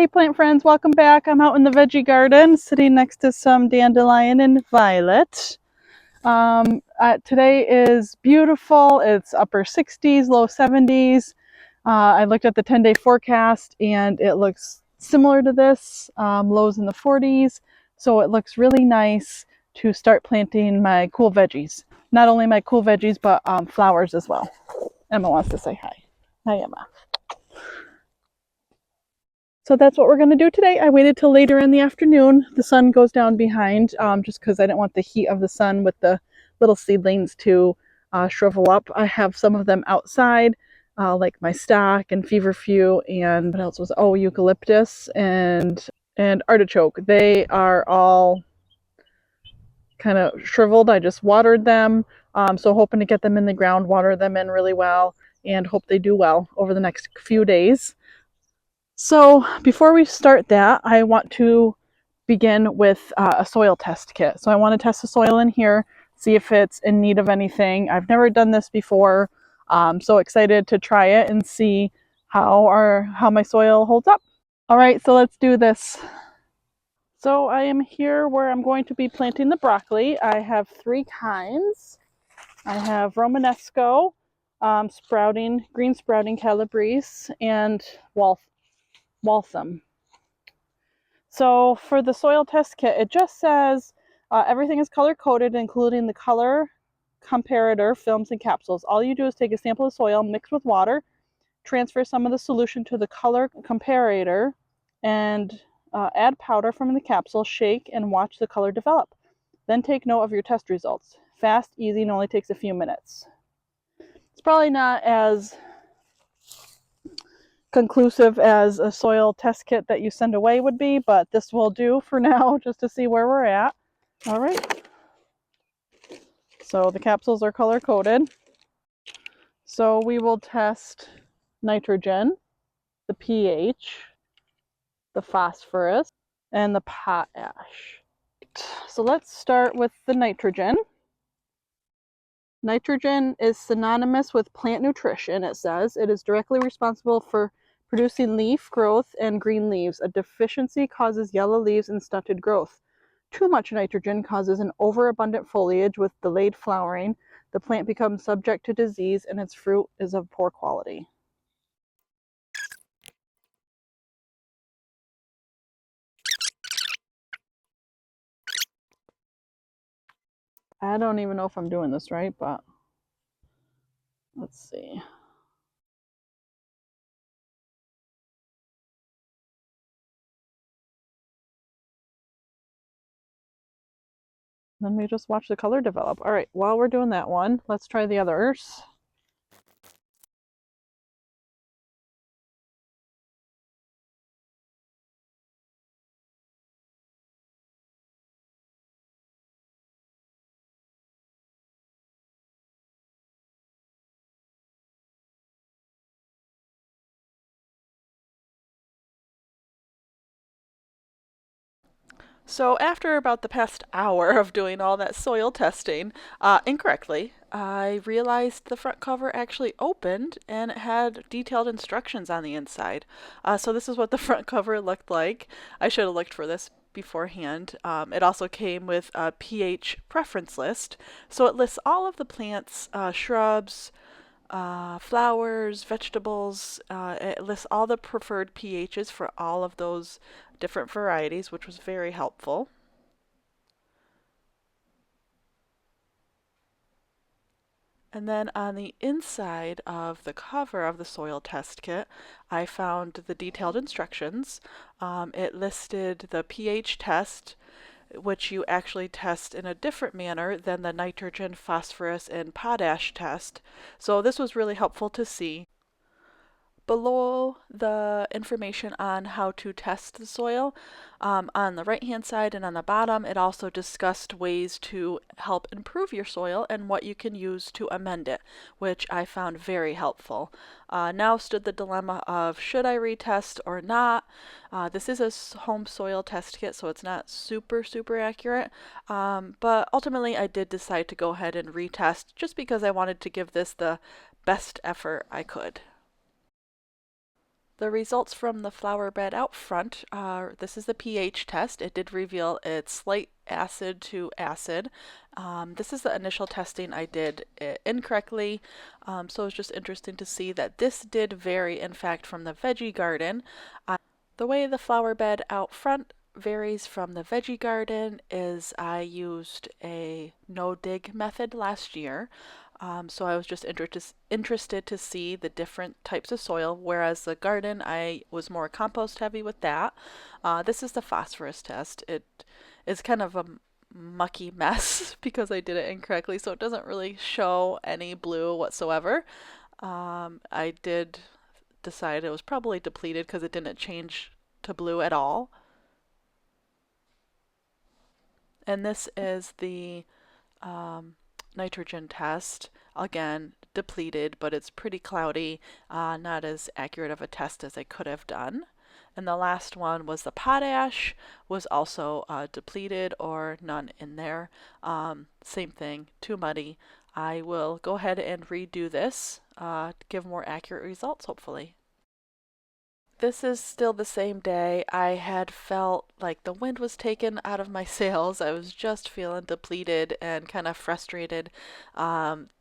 Hey plant friends, welcome back. I'm out in the veggie garden sitting next to some dandelion and violet. Today is beautiful. It's upper 60s, low 70s. I looked at the 10-day forecast and it looks similar to this, lows in the 40s. So it looks really nice to start planting my cool veggies. Not only my cool veggies, but flowers as well. Emma wants to say hi. Hi, Emma. So that's what we're going to do today. I waited till later in the afternoon. The sun goes down behind just because I didn't want the heat of the sun with the little seedlings to shrivel up. I have some of them outside, like my stock and feverfew and what else was, oh, eucalyptus and artichoke. They are all kind of shriveled. I just watered them. So hoping to get them in the ground, water them in really well, and hope they do well over the next few days. So before we start that, I want to begin with a soil test kit. So I want to test the soil in here, see if it's in need of anything. I've never done this before. So excited to try it and see how my soil holds up. All right, so let's do this. So I am here where I'm going to be planting the broccoli. I have three kinds. I have Romanesco, green sprouting Calabrese, and Waltham. So for the soil test kit, it just says everything is color coded, including the color comparator films and capsules. All you do is take a sample of soil, mix with water, transfer some of the solution to the color comparator, and add powder from the capsule, shake, and watch the color develop. Then take note of your test results. Fast, easy, and only takes a few minutes. It's probably not as conclusive as a soil test kit that you send away would be, but this will do for now just to see where we're at. All right. So the capsules are color coded. So we will test nitrogen, the pH, the phosphorus, and the potash. So let's start with the nitrogen. Nitrogen is synonymous with plant nutrition, it says. It is directly responsible for producing leaf growth and green leaves. A deficiency causes yellow leaves and stunted growth. Too much nitrogen causes an overabundant foliage with delayed flowering. The plant becomes subject to disease and its fruit is of poor quality. I don't even know if I'm doing this right, but let's see. Then we just watch the color develop. All right, while we're doing that one, let's try the others. So after about the past hour of doing all that soil testing incorrectly, I realized the front cover actually opened and it had detailed instructions on the inside. So this is what the front cover looked like. I should have looked for this beforehand. It also came with a pH preference list. So it lists all of the plants, shrubs, flowers, vegetables. It lists all the preferred pHs for all of those different varieties, which was very helpful. And then on the inside of the cover of the soil test kit, I found the detailed instructions. It listed the pH test, which you actually test in a different manner than the nitrogen, phosphorus, and potash test. So this was really helpful to see. Below the information on how to test the soil, on the right hand side and on the bottom, it also discussed ways to help improve your soil and what you can use to amend it, which I found very helpful. Now stood the dilemma of should I retest or not. This is a home soil test kit, so it's not super accurate, but ultimately I did decide to go ahead and retest just because I wanted to give this the best effort I could. The results from the flower bed out front, this is the pH test. It did reveal it's slight acid to acid. This is the initial testing I did incorrectly, so it's just interesting to see that this did vary, in fact, from the veggie garden. The way the flower bed out front varies from the veggie garden is I used a no-dig method last year. So I was just interested to see the different types of soil, whereas the garden, I was more compost heavy with that. This is the phosphorus test. It is kind of a mucky mess because I did it incorrectly, so it doesn't really show any blue whatsoever. I did decide it was probably depleted because it didn't change to blue at all. And this is the nitrogen test. Again, depleted, but it's pretty cloudy, not as accurate of a test as I could have done. And the last one was the potash, was also depleted or none in there. Same thing, too muddy. I will go ahead and redo this to give more accurate results, hopefully. This is still the same day. I had felt like the wind was taken out of my sails. I was just feeling depleted and kind of frustrated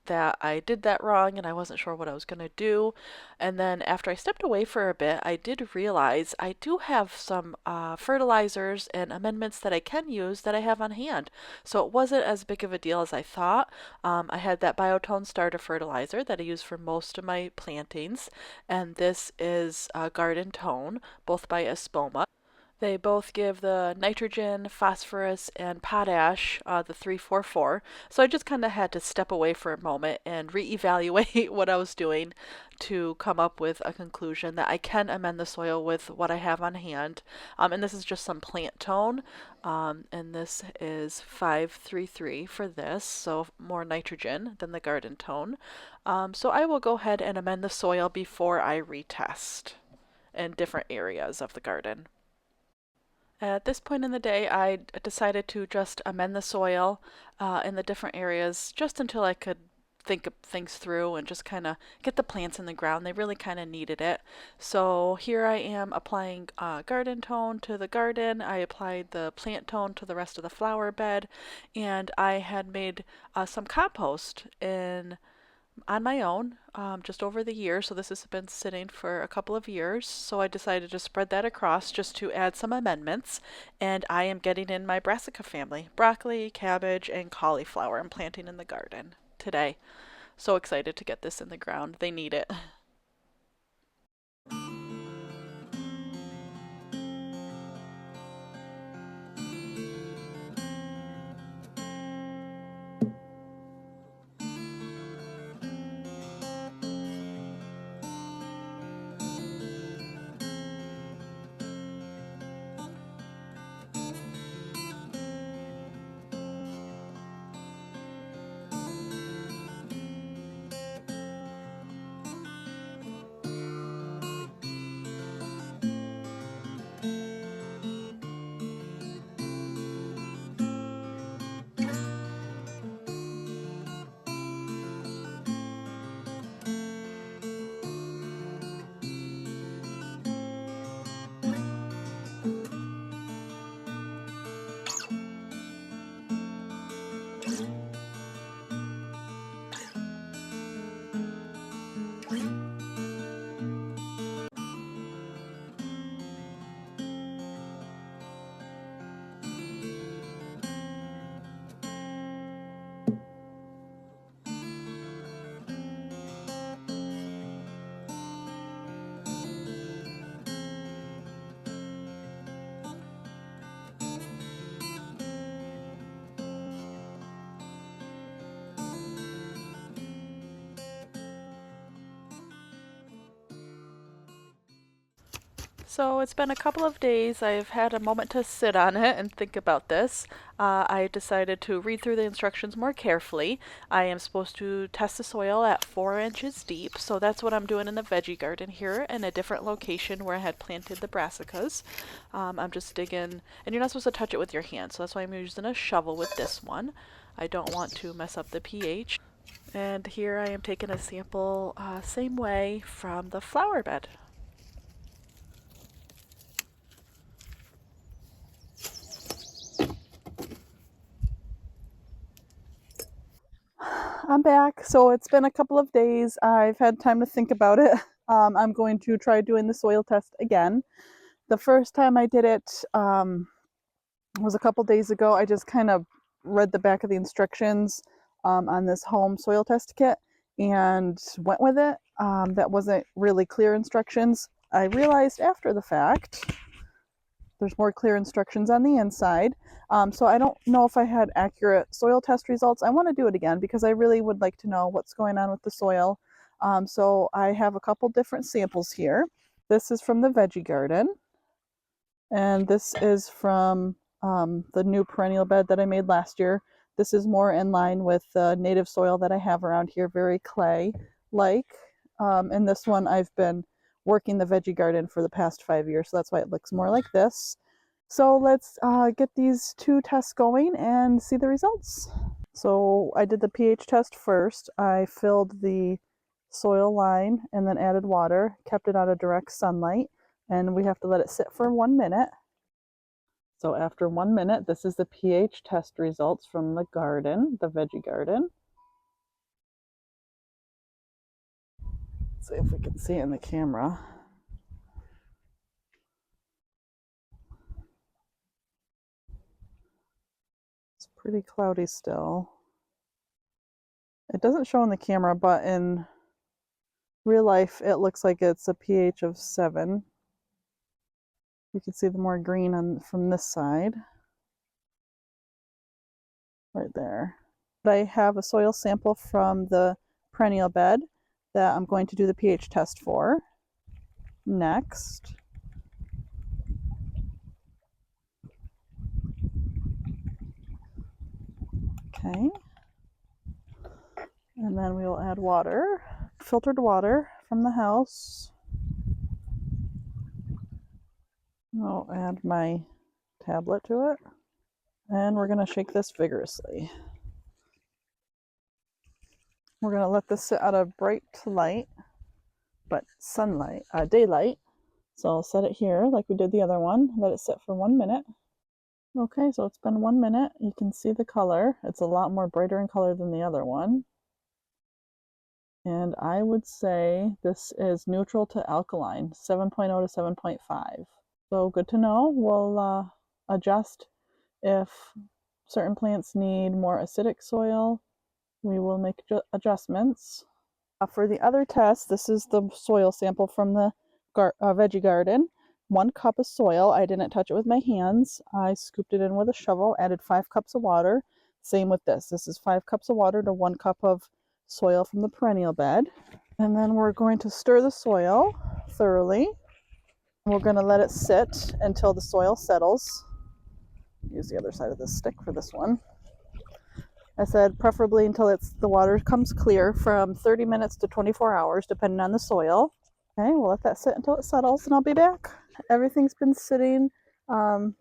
that I did that wrong and I wasn't sure what I was going to do. And then after I stepped away for a bit, I did realize I do have some fertilizers and amendments that I can use that I have on hand. So it wasn't as big of a deal as I thought. I had that Biotone starter fertilizer that I use for most of my plantings, and this is Garden Tone, both by Espoma. They both give the nitrogen, phosphorus, and potash, the 344. So I just kind of had to step away for a moment and reevaluate what I was doing to come up with a conclusion that I can amend the soil with what I have on hand. And this is just some plant tone, and this is 533 for this, so more nitrogen than the garden tone. So I will go ahead and amend the soil before I retest in different areas of the garden. At this point in the day, I decided to just amend the soil in the different areas just until I could think of things through and just kind of get the plants in the ground. They really kind of needed it. So here I am applying garden tone to the garden. I applied the plant tone to the rest of the flower bed, and I had made some compost on my own just over the year. So this has been sitting for a couple of years. So I decided to spread that across just to add some amendments. And I am getting in my Brassica family, broccoli, cabbage, and cauliflower. I'm planting in the garden today. So excited to get this in the ground. They need it. So it's been a couple of days. I've had a moment to sit on it and think about this. I decided to read through the instructions more carefully. I am supposed to test the soil at 4 inches deep, so that's what I'm doing in the veggie garden here in a different location where I had planted the brassicas. I'm just digging, and you're not supposed to touch it with your hand, so that's why I'm using a shovel with this one. I don't want to mess up the pH. And here I am taking a sample, same way from the flower bed. I'm back. So it's been a couple of days. I've had time to think about it. I'm going to try doing the soil test again. The first time I did it was a couple days ago. I just kind of read the back of the instructions on this home soil test kit and went with it. That wasn't really clear instructions. I realized after the fact there's more clear instructions on the inside. So I don't know if I had accurate soil test results. I want to do it again because I really would like to know what's going on with the soil. So I have a couple different samples here. This is from the Veggie Garden, and this is from the new perennial bed that I made last year. This is more in line with the native soil that I have around here, very clay-like. And this one I've been working the Veggie Garden for the past 5 years, so that's why it looks more like this. So let's get these two tests going and see the results. So I did the pH test first. I filled the soil line and then added water, kept it out of direct sunlight, and we have to let it sit for 1 minute. So after 1 minute, this is the pH test results from the garden, the Veggie Garden. Let's see if we can see it in the camera. It's pretty cloudy still. It doesn't show in the camera, but in real life, it looks like it's a pH of 7. You can see the more green from this side, right there. I have a soil sample from the perennial bed that I'm going to do the pH test for next. Okay. And then we will add water, filtered water from the house. I'll add my tablet to it. And we're going to shake this vigorously. We're going to let this sit out of bright light, but sunlight, daylight. So I'll set it here like we did the other one, let it sit for 1 minute. Okay, so it's been 1 minute. You can see the color. It's a lot more brighter in color than the other one. And I would say this is neutral to alkaline, 7.0 to 7.5. So good to know. We'll adjust if certain plants need more acidic soil. We will make adjustments. For the other test, this is the soil sample from the Veggie Garden. 1 cup of soil. I didn't touch it with my hands. I scooped it in with a shovel, added 5 cups of water. Same with this. This is 5 cups of water to 1 cup of soil from the perennial bed. And then we're going to stir the soil thoroughly. We're going to let it sit until the soil settles. Use the other side of the stick for this one. I said preferably until the water comes clear, from 30 minutes to 24 hours, depending on the soil. Okay, we'll let that sit until it settles, and I'll be back. Everything's been sitting.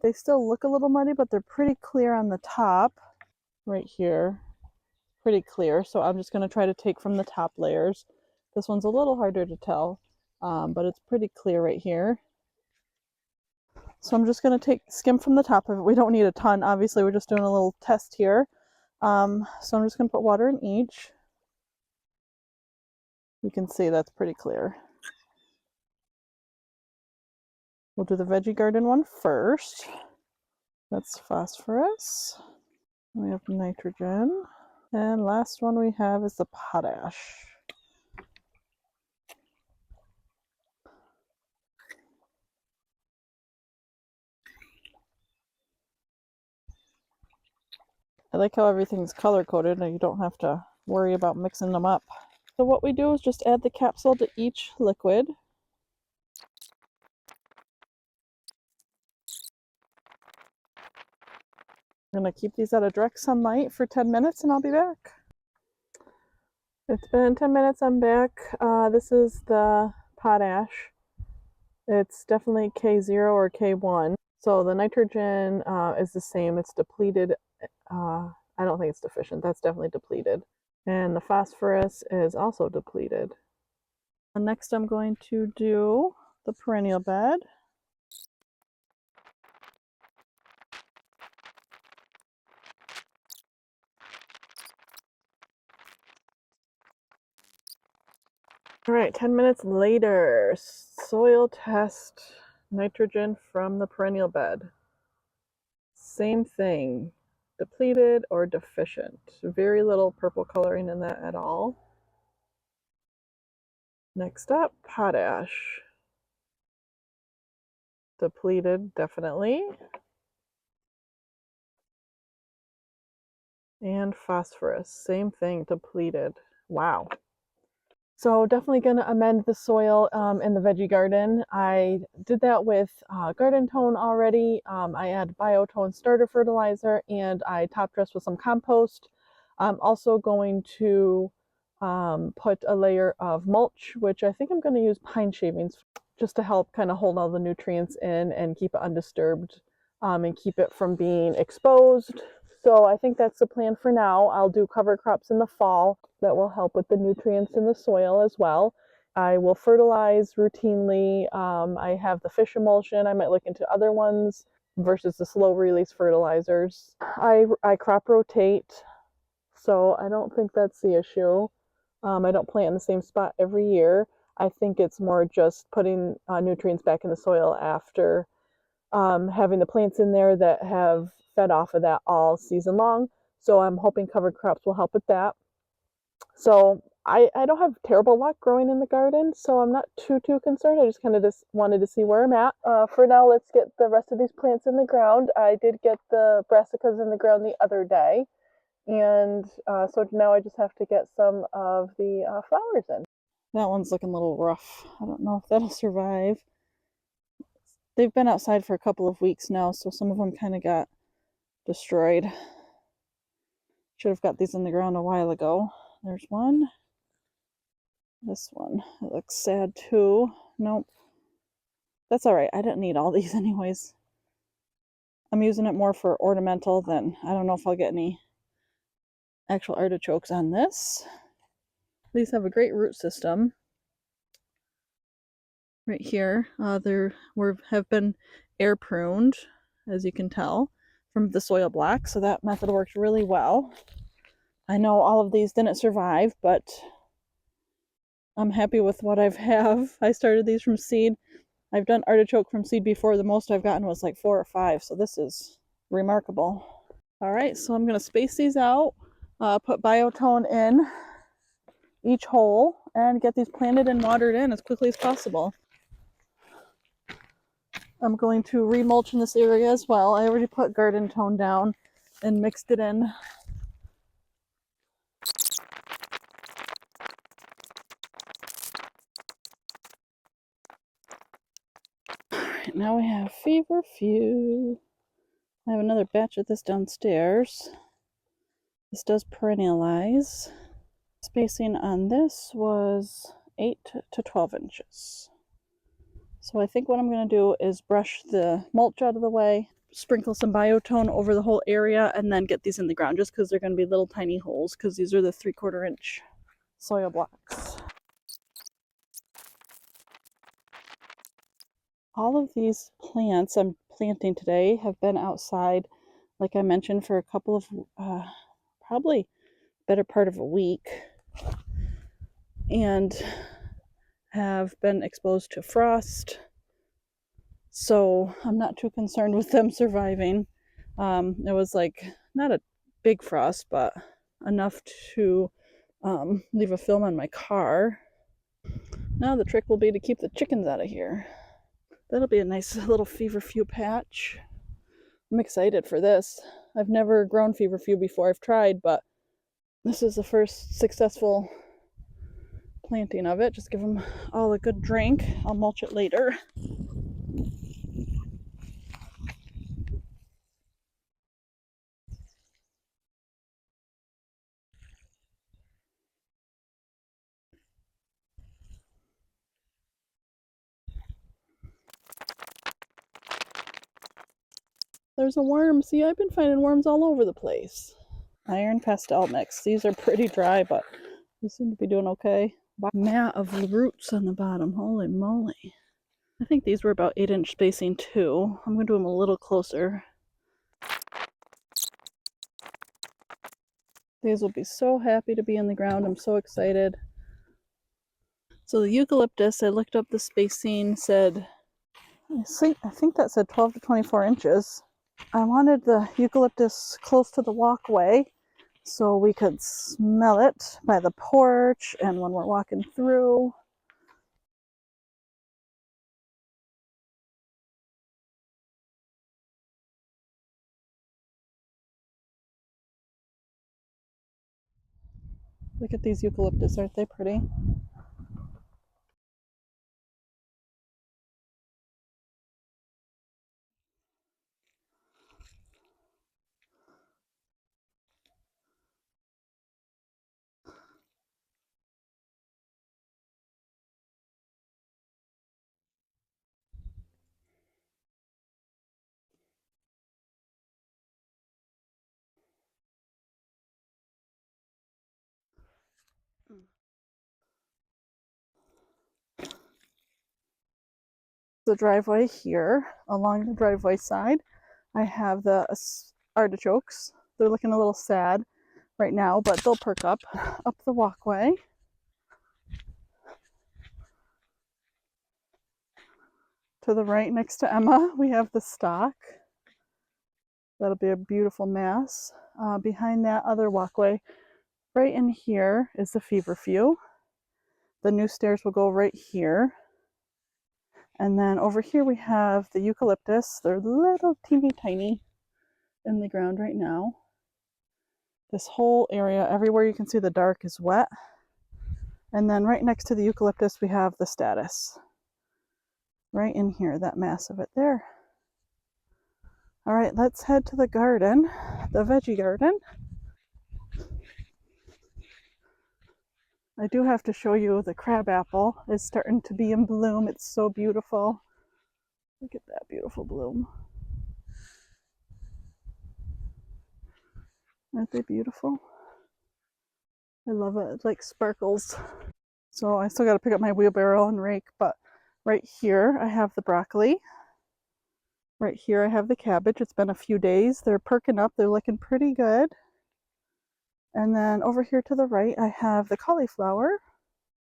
They still look a little muddy, but they're pretty clear on the top, right here. Pretty clear, so I'm just going to try to take from the top layers. This one's a little harder to tell, but it's pretty clear right here. So I'm just going to skim from the top of it. We don't need a ton, obviously. We're just doing a little test here. So I'm just going to put water in each. You can see that's pretty clear. We'll do the Veggie Garden one first. That's phosphorus. We have nitrogen. And last one we have is the potash. I like how everything's color-coded and you don't have to worry about mixing them up. So what we do is just add the capsule to each liquid. I'm going to keep these out of direct sunlight for 10 minutes and I'll be back. It's been 10 minutes, I'm back. This is the potash. It's definitely K0 or K1. So the nitrogen is the same, it's depleted. I don't think it's deficient, that's definitely depleted. And the phosphorus is also depleted. And next I'm going to do the perennial bed. All right, 10 minutes later, soil test nitrogen from the perennial bed. Same thing, depleted or deficient. Very little purple coloring in that at all. Next up, potash. Depleted, definitely. And phosphorus, same thing, depleted. Wow. So definitely going to amend the soil in the veggie garden. I did that with garden tone already. I add biotone starter fertilizer and I top dress with some compost. I'm also going to put a layer of mulch, which I think I'm going to use pine shavings just to help kind of hold all the nutrients in and keep it undisturbed and keep it from being exposed. So I think that's the plan for now. I'll do cover crops in the fall that will help with the nutrients in the soil as well. I will fertilize routinely. I have the fish emulsion. I might look into other ones versus the slow release fertilizers. I crop rotate, so I don't think that's the issue. I don't plant in the same spot every year. I think it's more just putting nutrients back in the soil after having the plants in there that have fed off of that all season long. So I'm hoping covered crops will help with that. So I don't have terrible luck growing in the garden, so I'm not too concerned. I just kind of just wanted to see where I'm at. For now, let's get the rest of these plants in the ground. I did get the brassicas in the ground the other day, and so now I just have to get some of the flowers in. That one's looking a little rough. I don't know if that'll survive. They've been outside for a couple of weeks now, so some of them kind of got destroyed. Should have got these in the ground a while ago. There's one. This one. It looks sad too. Nope. That's alright. I didn't need all these anyways. I'm using it more for ornamental than, I don't know if I'll get any actual artichokes on this. These have a great root system. Right here, they have been air pruned, as you can tell, from the soil block, so that method worked really well. I know all of these didn't survive, but I'm happy with what I have. I started these from seed. I've done artichoke from seed before. The most I've gotten was like 4 or 5, so this is remarkable. All right, so I'm going to space these out, put biotone in each hole, and get these planted and watered in as quickly as possible. I'm going to remulch in this area as well. I already put garden tone down and mixed it in. All right, now we have feverfew. I have another batch of this downstairs. This does perennialize. Spacing on this was 8 to 12 inches. So I think what I'm going to do is brush the mulch out of the way, sprinkle some biotone over the whole area, and then get these in the ground just because they're going to be little tiny holes because these are the 3/4 inch soil blocks. All of these plants I'm planting today have been outside, like I mentioned, for a couple of, probably better part of a week, and have been exposed to frost. So I'm not too concerned with them surviving. It was like not a big frost, but enough to leave a film on my car. Now the trick will be to keep the chickens out of here. That'll be a nice little feverfew patch. I'm excited for this. I've never grown feverfew before. I've tried, but this is the first successful planting of it. Just give them all a good drink. I'll mulch it later. There's a worm. See, I've been finding worms all over the place. Iron pastel mix. These are pretty dry, but they seem to be doing okay. Mat of roots on the bottom. Holy moly. I think these were about 8-inch spacing too. I'm going to do them a little closer. These will be so happy to be in the ground. I'm so excited. So the eucalyptus, I looked up the spacing, said, I think that said 12 to 24 inches. I wanted the eucalyptus close to the walkway so we could smell it by the porch and when we're walking through. Look at these eucalyptus, aren't they pretty? The driveway here, along the driveway side, I have the artichokes. They're looking a little sad right now, but they'll perk up the walkway. To the right next to Emma, we have the stock. That'll be a beautiful mass. Behind that other walkway, right in here is the feverfew. The new stairs will go right here. And then over here we have the eucalyptus. They're little teeny tiny in the ground right now. This whole area, everywhere you can see the dark is wet. And then right next to the eucalyptus, we have the statice. Right in here, that mass of it there. All right, let's head to the garden, the veggie garden. I do have to show you the crabapple is starting to be in bloom. It's so beautiful. Look at that beautiful bloom. Aren't they beautiful? I love it. It like sparkles. So I still got to pick up my wheelbarrow and rake, but right here I have the broccoli. Right here I have the cabbage. It's been a few days. They're perking up. They're looking pretty good. And then over here to the right I have the cauliflower.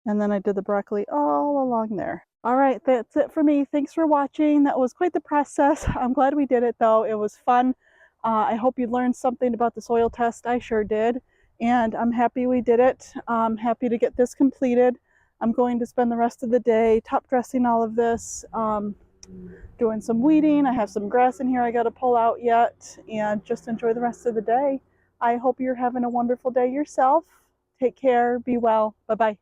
And then I did the broccoli all along there. All right, that's it for me. Thanks for watching. That was quite the process. I'm glad we did it though. It was fun. I hope you learned something about the soil test. I sure did. And I'm happy we did it. I'm happy to get this completed. I'm going to spend the rest of the day top dressing all of this, doing some weeding. I have some grass in here I got to pull out yet, and just enjoy the rest of the day. I hope you're having a wonderful day yourself. Take care. Be well. Bye-bye.